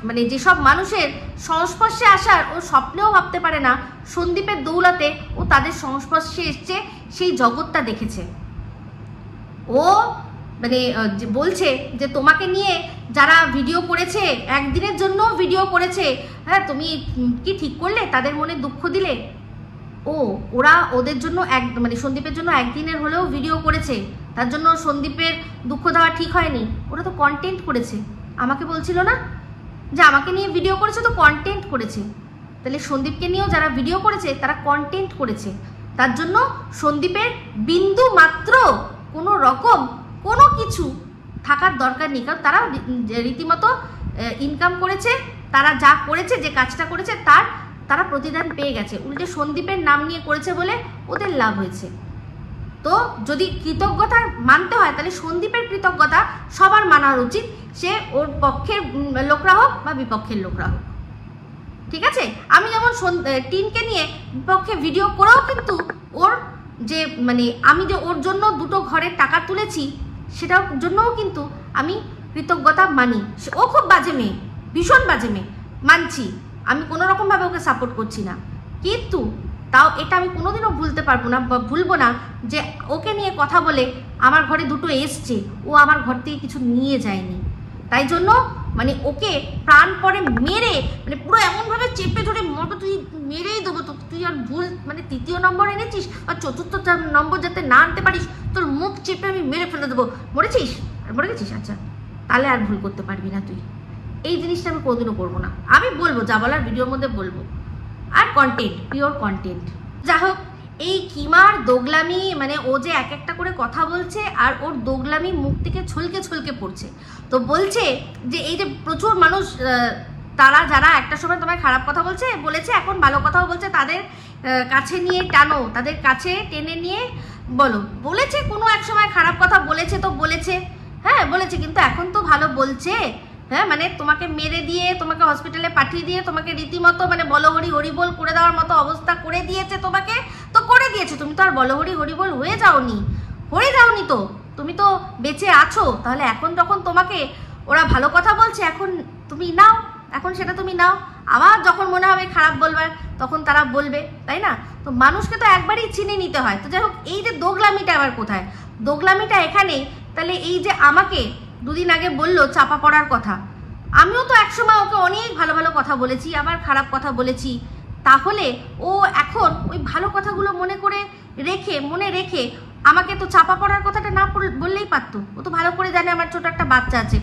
মানে যেসব মানুষের সংস্পর্শে আসার ও স্বপ্নেও ভাবতে পারে না, সন্দীপের দৌলতে ও তাদের সংস্পর্শে এসছে, সেই জগৎটা দেখেছে। ও মানে বলছে যে তোমাকে নিয়ে যারা ভিডিও করেছে, একদিনের জন্য ভিডিও করেছে, হ্যাঁ তুমি কি ঠিক করলে, তাদের মনে দুঃখ দিলে। ওরা ওদের জন্য মানে সন্দীপের জন্য একদিনের হলেও ভিডিও করেছে, তার জন্য সন্দীপের দুঃখ দেওয়া ঠিক হয়নি। ওরা তো কন্টেন্ট করেছে, আমাকে বলছিল না যে আমাকে নিয়ে ভিডিও করেছে, তো কন্টেন্ট করেছে। তাহলে সন্দীপকে নিয়েও যারা ভিডিও করেছে তারা কন্টেন্ট করেছে, তার জন্য সন্দীপের বিন্দু মাত্র কোনো রকম কোনো কিছু থাকার দরকার নেই। কারণ তারা রীতিমতো ইনকাম করেছে, তারা যা করেছে, যে কাজটা করেছে তারা প্রতিদান পেয়ে গেছে। উল্টে সন্দীপের নাম নিয়ে করেছে বলে ওদের লাভ হয়েছে। তো যদি কৃতজ্ঞতা মানতে হয়, তাহলে সন্দীপের কৃতজ্ঞতা সবার মানা উচিত, সে ওর পক্ষের লোকরা হোক বা বিপক্ষের লোকরা হোক। ঠিক আছে, আমি যেমন টিনকে নিয়ে বিপক্ষে ভিডিও করেও কিন্তু ওর যে মানে আমি যে ওর জন্য দুটো ঘরের টাকা তুলেছি, সেটার জন্যও কিন্তু আমি কৃতজ্ঞতা মানি। ও খুব বাজে মেয়ে, ভীষণ বাজে মেয়ে, মানছি, আমি কোনো রকমভাবে ওকে সাপোর্ট করছি না, কিন্তু তাও এটা আমি কোনোদিনও ভুলতে পারবো না বা ভুলবো না যে ওকে নিয়ে কথা বলে আমার ঘরে দুটো এসছে, ও আমার ঘর থেকে কিছু নিয়ে যায়নি। তাই জন্য মানে ওকে প্রাণপণে মেরে, মানে পুরো এমনভাবে চেপে ধরে মতো তুই মেরেই দেবো, তো তুই আর ভুল মানে 3য় নম্বর এনেছিস আর 4র্থ নম্বর যাতে না আনতে পারিস, তোর মুখ চেপে আমি মেরে ফেলে দেবো। মরেছিস আর মরে গেছিস, আচ্ছা তাহলে আর ভুল করতে পারবি না তুই। এই জিনিসটা আমি কোনোদিনও করবো না, আমি বলবো যা বলার ভিডিওর মধ্যে বলবো। আর কন্টেন্ট, পিওর কন্টেন্ট। যা হোক, এই কিমার দোগলামি, মানে ও যে এক একটা করে কথা বলছে আর ওর দোগলামি মুখ থেকে ছলকে পড়ছে। তো বলছে যে এই যে প্রচুর মানুষ, তারা যারা একটা সময় তোমায় খারাপ কথা বলেছে, এখন ভালো কথাও বলছে, তাদের কাছে নিয়ে টানো, তাদের কাছে টেনে নিয়ে বলো। বলেছে কোনো এক সময় খারাপ কথা বলেছে, তো বলেছে, হ্যাঁ বলেছে, কিন্তু এখন তো ভালো বলছে। হ্যাঁ মানে তোমাকে মেরে দিয়ে, তোমাকে হসপিটালে পাঠিয়ে দিয়ে, তোমাকে রীতিমতো মানে বলহরি হরিবোল করে দেওয়ার মতো অবস্থা করে দিয়েছে তোমাকে, তো করে দিয়েছে। তুমি তো আর বলহরি হরিবোল হয়ে যাওনি তো, তুমি তো বেঁচে আছো। তাহলে এখন যখন তোমাকে ওরা ভালো কথা বলছে, এখন তুমি নাও, এখন সেটা তুমি নাও। আবার যখন মনে হবে খারাপ বলবার, তখন তারা বলবে, তাই না? তো মানুষকে তো একবারই চিনে নিতে হয়। তো যাই হোক, এই যে দোগলামিটা আবার কোথায়? দোগলামিটা এখানেই। তাহলে এই যে আমাকে দুদিন আগে বললো চাপা পড়ার কথা, আমিও তো একসময় ওকে অনেক ভালো ভালো কথা বলেছি, আবার খারাপ কথা বলেছি। তাহলে ও এখন ওই ভালো কথাগুলো মনে রেখে আমাকে তো চাপা পড়ার কথাটা না বললেই পারতো। ও তো ভালো করে জানে আমার ছোট একটা বাচ্চা আছে,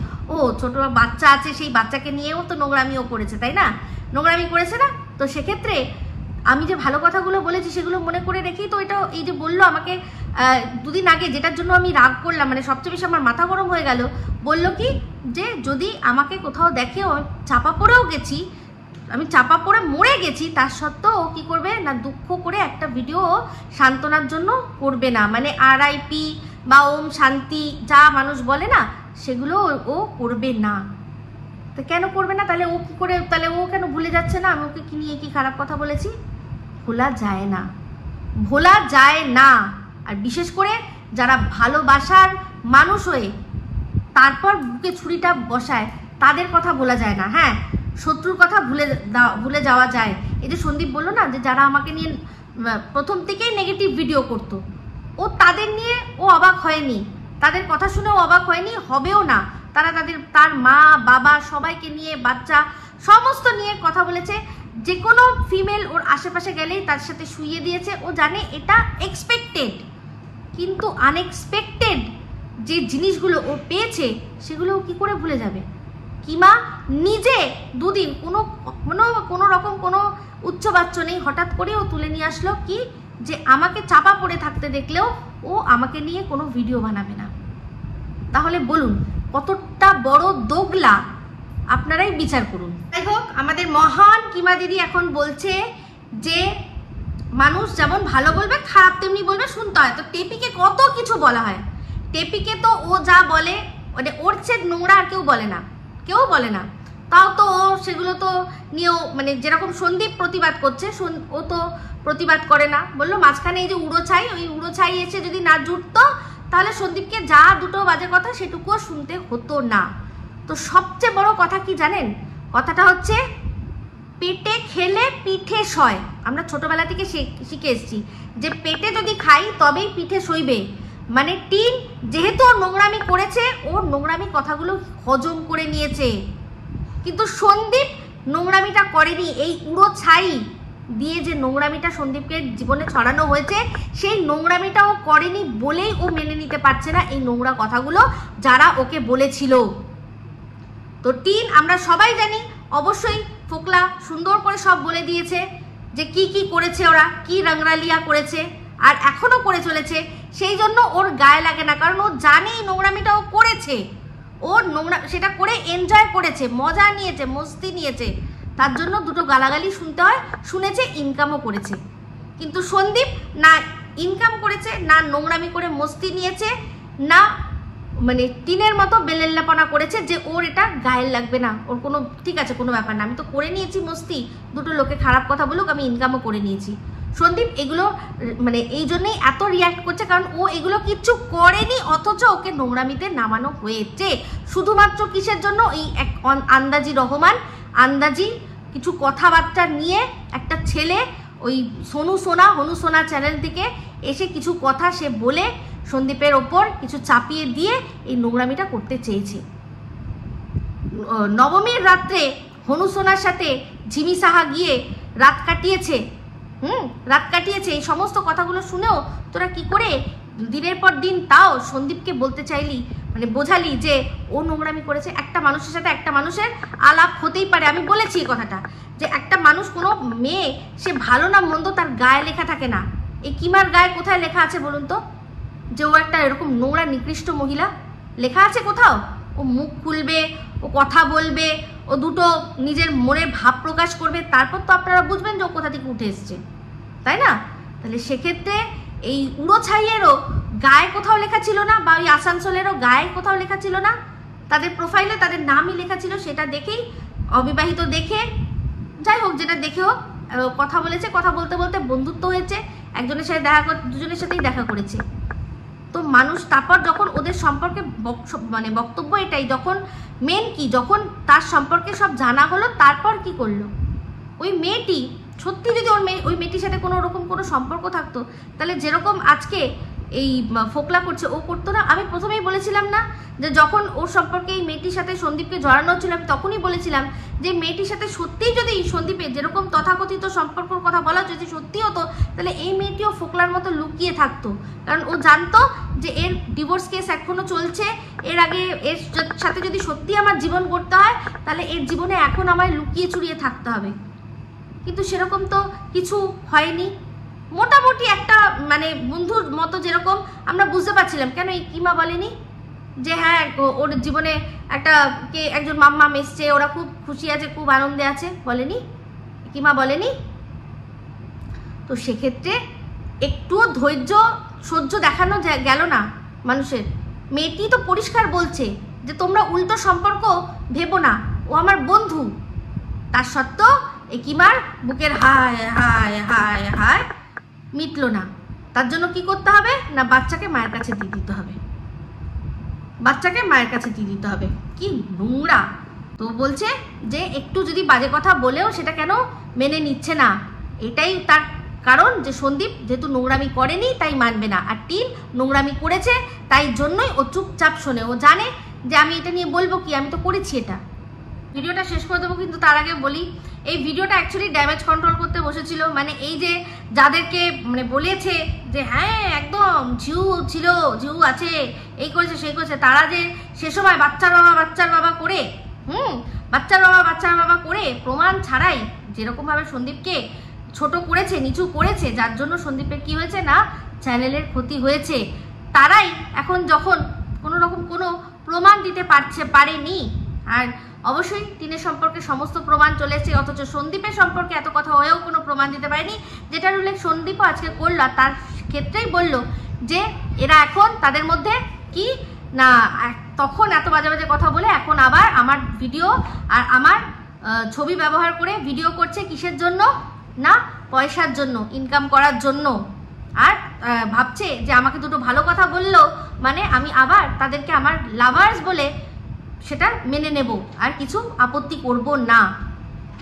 ছোট বাচ্চা আছে, সেই বাচ্চাকে নিয়েও তো নোংরামিও করেছে, তাই না? নোংরামি করেছে না? তো সেক্ষেত্রে আমি যে ভালো কথাগুলো বলেছি সেগুলো মনে করে রেখেই তো এটা, এই যে বললো আমাকে দুদিন আগে, যেটার জন্য আমি রাগ করলাম, মানে সবচেয়ে বেশি আমার মাথা গরম হয়ে গেল, বললো কি যে যদি আমাকে কোথাও দেখে চাপা পড়েও গেছি, আমি চাপা পড়ে মরে গেছি, তার সত্ত্বেও ও কী করবে না, দুঃখ করে একটা ভিডিও সান্ত্বনার জন্য করবে না, মানে RIP বা ওম শান্তি যা মানুষ বলে না, সেগুলো ও করবে না। তো কেন করবে না? তাহলে ও কী করে, তাহলে ও কেন ভুলে যাচ্ছে না আমি ওকে কি নিয়ে কি খারাপ কথা বলেছি? ভোলা যায় না। আর বিশেষ করে যারা ভালোবাসার মানুষ হয়ে তারপর বুকে ছুরিটা বসায়, তাদের কথা ভোলা যায় না। হ্যাঁ, শত্রুর কথা ভুলে যাওয়া যায়। এই যে সন্দীপ বললো না যে যারা আমাকে নিয়ে প্রথম থেকেই নেগেটিভ ভিডিও করতো, ও তাদের নিয়ে ও অবাক হয়নি, তাদের কথা শুনেও অবাক হয়নি, হবেও না। তার মা বাবা সবাইকে নিয়ে, বাচ্চা সমস্ত নিয়ে কথা বলেছে। যে কোনো ফিমেল ওর আশেপাশে গেলেই তার সাথে শুইয়ে দিয়েছে। ও জানে এটা এক্সপেক্টেড, কিন্তু আনএক্সপেক্টেড যে জিনিসগুলো ও পেয়েছে সেগুলো কি করে ভুলে যাবে? কিমা নিজে দুদিন কোনো রকম কোনো উচ্চবাচ্য নেই, হঠাৎ করে ও তুলে নিয়ে আসলো কি যে আমাকে চাপা পড়ে থাকতে দেখলেও ও আমাকে নিয়ে কোনো ভিডিও বানাবে না। তাহলে বলুন কতটা বড় দোগলা, আপনারাই বিচার করুন। যাই হোক, আমাদের মহান কিমা দিদি এখন বলছে যে মানুষ যেমন ভালো বলবে খারাপ তেমনি বলবে, শুনতে হয়। তো টেপিকে কত কিছু বলা হয়, টেপিকে তো ও যা বলে মানে ওর চেয়ে নোংরা আর কেউ বলে না। তাও তো ও সেগুলো তো নিয়েও মানে যেরকম সন্দীপ প্রতিবাদ করছে, ও তো প্রতিবাদ করে না। বললো মাঝখানে এই যে উড়ো ছাই এসে যদি না জুটতো তাহলে সন্দীপকে যা দুটো বাজে কথা সেটুকুও শুনতে হতো না। তো সবচেয়ে বড় কথা কি জানেন? কথাটা হচ্ছে পেটে খেলে পিঠে সয়। আমরা ছোটবেলা থেকে শিখে এসেছি যে পেটে যদি খাই তবেই পিঠে সইবে। মানে টিন যেহেতু ওর নোংরামি করেছে, ওর নোংরামি কথাগুলো হজম করে নিয়েছে, কিন্তু সন্দীপ নোংরামিটা করেনি। এই উড়ো ছাই দিয়ে যে নোংরামিটা সন্দীপকে জীবনে ছড়ানো হয়েছে, সেই নোংরামিটা ও করেনি বলেই ও মেনে নিতে পারছে না এই নোংরা কথাগুলো যারা ওকে বলেছিল। তো টিন আমরা সবাই জানি, অবশ্যই ফোকলা সুন্দর করে সব বলে দিয়েছে যে কি কি করেছে, ওরা কি রংরালিয়া করেছে আর এখনো করে চলেছে। সেই জন্য ওর গায়ে লাগে না, কারণ ও জানে এই নোংরামিটা ও করেছে, ওর নোংরা সেটা করে এনজয় করেছে, মজা নিয়েছে, মস্তি নিয়েছে। তার জন্য দুটো গালাগালি শুনতে হয়, শুনেছে, ইনকামও করেছে। কিন্তু সন্দীপ না ইনকাম করেছে, না নোংরামি করে মস্তি নিয়েছে, না মানে টিনের মতো বেলেল্লাপনা করেছে যে ওর এটা গায়ে লাগবে না, ওর কোনো ঠিক আছে কোনো ব্যাপার না, আমি তো করে নিয়েছি মস্তি, দুটো লোকে খারাপ কথা বলুক, আমি ইনকামও করে নিয়েছি। সন্দীপ এগুলো মানে এই জন্যই এত রিয়াক্ট করছে, কারণ ও এগুলো কিচ্ছু করেনি, অথচ ওকে নোংরামিতে নামানো হয়েছে। শুধুমাত্র কিসের জন্য? এই এক আন্দাজি রহমান, আন্দাজি কিছু কথাবার্তা নিয়ে একটা ছেলে ওই হনু সোনা চ্যানেল থেকে এসে কিছু কথা সে বলে সন্দীপের ওপর কিছু চাপিয়ে দিয়ে এই নোংরামিটা করতে চেয়েছে। নবমীর রাত্রে হনু সোনার সাথে ঝিমি সাহা গিয়ে রাত কাটিয়েছে, এই সমস্ত কথাগুলো শুনেও তোরা কি করে দিনের পর দিন তাও সন্দীপকে বলতে চাইলি, মানে বোঝালি যে ও নোংরামি করেছে? একটা মানুষের সাথে একটা মানুষের আলাপ হতেই পারে। আমি বলেছি এই কথাটা যে একটা মানুষ, কোনো মেয়ে সে ভালো না মন্দ তার গায়ে লেখা থাকে না। এই কিমার গায়ে কোথায় লেখা আছে বলুন তো যে ও একটা এরকম নোংরা নিকৃষ্ট মহিলা? লেখা আছে কোথাও? ও মুখ খুলবে, ও কথা বলবে, ও দুটো নিজের মনের ভাব প্রকাশ করবে, তারপর তো আপনারা বুঝবেন যে ও কোথা থেকে উঠে এসছে, তাই না? তাহলে সেক্ষেত্রে এই উড়ো ছাইয়েরও গায়ে কোথাও লেখা ছিল না, বা ওই আসানসোলেরও গায়ে কোথাও লেখা ছিল না, তাদের প্রোফাইলে তাদের নামই লেখা ছিল। সেটা দেখেই অবিবাহিত দেখে, যাই হোক যেটা দেখে হোক, কথা বলেছে, কথা বলতে বলতে বন্ধুত্ব হয়েছে, একজনের সাথে দুজনের সাথেই দেখা করেছে। তো মানুষ তারপর যখন ওদের সম্পর্কে মানে বক্তব্য এটাই, যখন মেন কি, যখন তার সম্পর্কে সব জানা হলো, তারপর কি করলো ওই মেয়েটি? সত্যি যদি ওই মেয়েটির সাথে কোনো রকম কোনো সম্পর্ক থাকতো, তাহলে যেরকম আজকে এই ফোকলা করছে ও করতো না। আমি প্রথমেই বলেছিলাম না যে যখন ওর সম্পর্কে এই মেয়েটির সাথে সন্দীপকে জড়ানো হচ্ছিল, আমি তখনই বলেছিলাম যে মেয়েটির সাথে সত্যিই যদি সন্দীপের যেরকম তথাকথিত সম্পর্কর কথা বলা যদি সত্যি হতো, তাহলে এই মেয়েটিও ফোকলার মতো লুকিয়ে থাকতো। কারণ ও জানতো যে এর ডিভোর্স কেস এখনো চলছে, এর আগে এর সাথে যদি সত্যি আমার জীবন করতে হয় তাহলে এর জীবনে এখন আমায় লুকিয়ে চুরিয়ে থাকতে হবে। কিন্তু সেরকম তো কিছু হয়নি। মোটামুটি একটা মানে বন্ধুর মতো যেরকম আমরা বুঝতে পারছিলাম। কেন এই কিমা বলেনি যে হ্যাঁ ওর জীবনে একজন মাম্মা এসছে, ওরা খুব খুশি আছে, খুব আনন্দে আছে? বলেনি, কিমা বলেনি। তো সেক্ষেত্রে একটুও ধৈর্য সহ্য দেখানো গেল না মানুষের। মেয়েটি তো পরিষ্কার বলছে যে তোমরা উল্টো সম্পর্ক ভেবো না, ও আমার বন্ধু। তার সত্ত্বেও এই কিমার বুকের হায় হায় হায় হায় মিটলো না। তার জন্য কি করতে হবে না, বাচ্চাকে মায়ের কাছে দিয়ে দিতে হবে, কি নোংরা তো বলছে যে একটু যদি বাজে কথা বলেও সেটা কেন মেনে নিচ্ছে না, এটাই তার কারণ যে সন্দীপ যেহেতু নোংরামি করেনি তাই মানবে না, আর টিন নোংরামি করেছে তাই জন্যই ও চুপচাপ শোনে। ও জানে যে আমি এটা নিয়ে বলবো কি, আমি তো করেছি এটা। ভিডিওটা শেষ করে দেবো, কিন্তু তার আগে বলি এই ভিডিওটা অ্যাকচুয়ালি ড্যামেজ কন্ট্রোল করতে বসেছিল। মানে এই যে যাদেরকে মানে বলেছে যে হ্যাঁ একদম ঝিউ ছিল, ঝিউ আছে, এই করেছে সেই করেছে, তারা যে সে সময় বাচ্চার বাবা করে বাচ্চার বাবা করে প্রমাণ ছাড়াই যেরকমভাবে সন্দীপকে ছোট করেছে, নিচু করেছে, যার জন্য সন্দীপের কি হয়েছে না চ্যানেলের ক্ষতি হয়েছে, তারাই এখন যখন কোনো রকম কোনো প্রমাণ দিতে পারেনি। আর অবশ্যই টিনের সম্পর্কে সমস্ত প্রমাণ চলে এসেছে, অথচ সন্দীপের সম্পর্কে এত কথা হয়েও কোনো প্রমাণ দিতে পারেনি, যেটার উল্লেখ সন্দীপও আজকে করল। তার ক্ষেত্রেই বলল যে এরা এখন তাদের মধ্যে কি না তখন এত বাজে বাজে কথা বলে এখন আবার আমার ভিডিও আর আমার ছবি ব্যবহার করে ভিডিও করছে কিসের জন্য না পয়সার জন্য, ইনকাম করার জন্য। আর ভাবছে যে আমাকে দুটো ভালো কথা বললো মানে আমি আবার তাদেরকে আমার লাভার্স বলে সেটা মেনে নেব, আর কিছু আপত্তি করব না।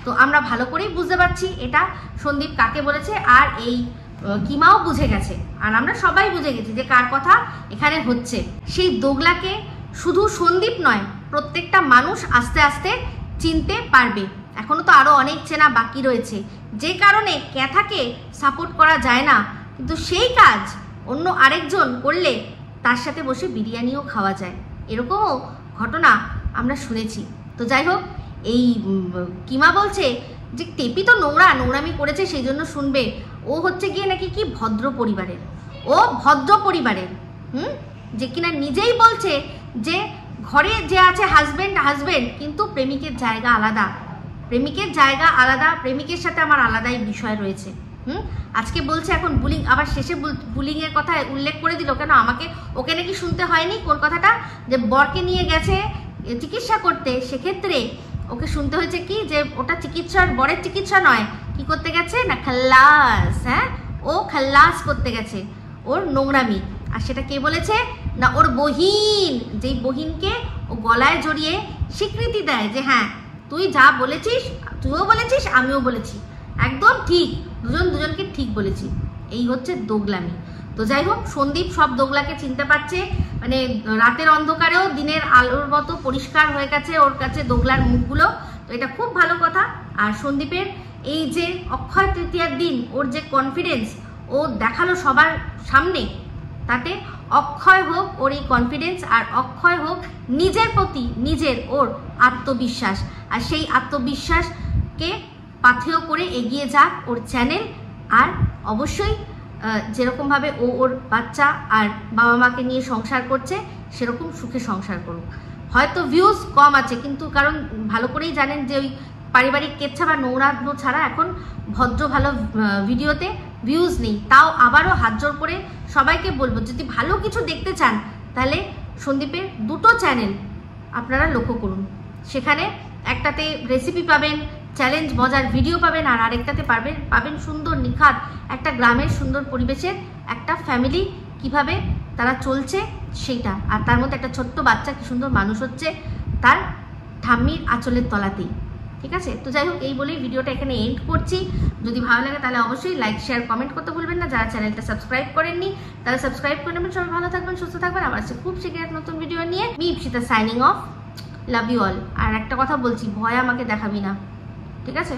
তো আমরা ভালো করেই বুঝতে পারছি এটা সন্দীপ কাকে বলেছে, আর এই কিমাও বুঝে গেছে, আর আমরা সবাই বুঝে গেছি যে কার কথা এখানে হচ্ছে। সেই দোগলাকে শুধু সন্দীপ নয়, প্রত্যেকটা মানুষ আস্তে আস্তে চিনতে পারবে। এখনো তো আরো অনেক চেনা বাকি রয়েছে, যে কারণে ক্যাথাকে সাপোর্ট করা যায় না, কিন্তু সেই কাজ অন্য আরেকজন করলে তার সাথে বসে বিরিয়ানিও খাওয়া যায়, এরকমও ঘটনা আমরা শুনেছি। তো যাই হোক, এই কিমা বলছে যে টেপি তো নোংরামি করেছে সেই জন্য শুনবে। ও হচ্ছে গিয়ে নাকি কি ভদ্র পরিবারের, ও ভদ্র পরিবারের যে কিনা নিজেই বলছে যে ঘরে যে আছে হাজবেন্ড কিন্তু প্রেমিকের জায়গা আলাদা, প্রেমিকের সাথে আমার আলাদাই বিষয় রয়েছে। আজকে বলছে এখন বুলিং, আবার শেষে বুলিং এর কথা উল্লেখ করে দিল কেন আমাকে, ওকে নাকি শুনতে হয়নি কোন কথাটা, যে বরকে নিয়ে গেছে চিকিৎসা করতে, সেক্ষেত্রে ওকে শুনতে হয়েছে কি যে ওটা বরের চিকিৎসা নয়, কি করতে গেছে না খাল্লাস, হ্যাঁ ও খাল্লাস করতে গেছে ওর নোংরামি। আর সেটা কে বলেছে না ওর বহিন, যেই বহিনকে ও গলায় জড়িয়ে স্বীকৃতি দেয় যে হ্যাঁ তুই যা বলেছিস, তুইও বলেছিস আমিও বলেছি, একদম ঠিক, দুজনকে ঠিক বলেছি। এই হচ্ছে দোগলামি। তো যাই হোক, সন্দীপ সব দোগলাকে চিনতে পারছে, মানে রাতের অন্ধকারেও দিনের আলোর মতো পরিষ্কার হয়ে গেছে ওর কাছে দোগলার মুখগুলো। তো এটা খুব ভালো কথা। আর সন্দীপের এই যে অক্ষয় তৃতীয়ার দিন ওর যে কনফিডেন্স ও দেখালো সবার সামনে, তাতে অক্ষয় হোক ওর এই কনফিডেন্স, আর অক্ষয় হোক নিজের প্রতি নিজের ওর আত্মবিশ্বাস, আর সেই আত্মবিশ্বাসকে পাথেয় করে এগিয়ে যাক ওর চ্যানেল। আর অবশ্যই যেরকমভাবে ও ওর বাচ্চা আর বাবা মাকে নিয়ে সংসার করছে সেরকম সুখে সংসার করুক। হয়তো ভিউজ কম আছে, কিন্তু কারণ ভালো করেই জানেন যে ওই পারিবারিক কেচ্ছা বা নোংরানো ছাড়া এখন ভদ্র ভালো ভিডিওতে ভিউজ নেই। তাও আবারও হাত জোর করে সবাইকে বলবো, যদি ভালো কিছু দেখতে চান তাহলে সন্দীপের দুটো চ্যানেল আপনারা লক্ষ্য করুন। সেখানে একটাতে রেসিপি পাবেন, চ্যালেঞ্জ মজার ভিডিও পাবেন, আর আরেকটাতে পাবেন সুন্দর নিখাত একটা গ্রামের সুন্দর পরিবেশের একটা ফ্যামিলি কিভাবে তারা চলছে সেইটা, আর তার মধ্যে একটা ছোট্ট বাচ্চা কি সুন্দর মানুষ হচ্ছে তার ঠাম্মির আঁচলের তলাতেই। ঠিক আছে, তো যাই হোক, এই বলেই ভিডিওটা এখানে এন্ড করছি। যদি ভালো লাগে তাহলে অবশ্যই লাইক শেয়ার কমেন্ট করতে ভুলবেন না। যারা চ্যানেলটা সাবস্ক্রাইব করেননি তারা সাবস্ক্রাইব করে নেবেন। সবাই ভালো থাকবেন, সুস্থ থাকবেন। আবার আসছে খুব শীঘ্রই এক নতুন ভিডিও নিয়ে। Me Ipsita signing off, love you all. আর একটা কথা বলছি, ভয় আমাকে দেখাবি না, ঠিক আছে?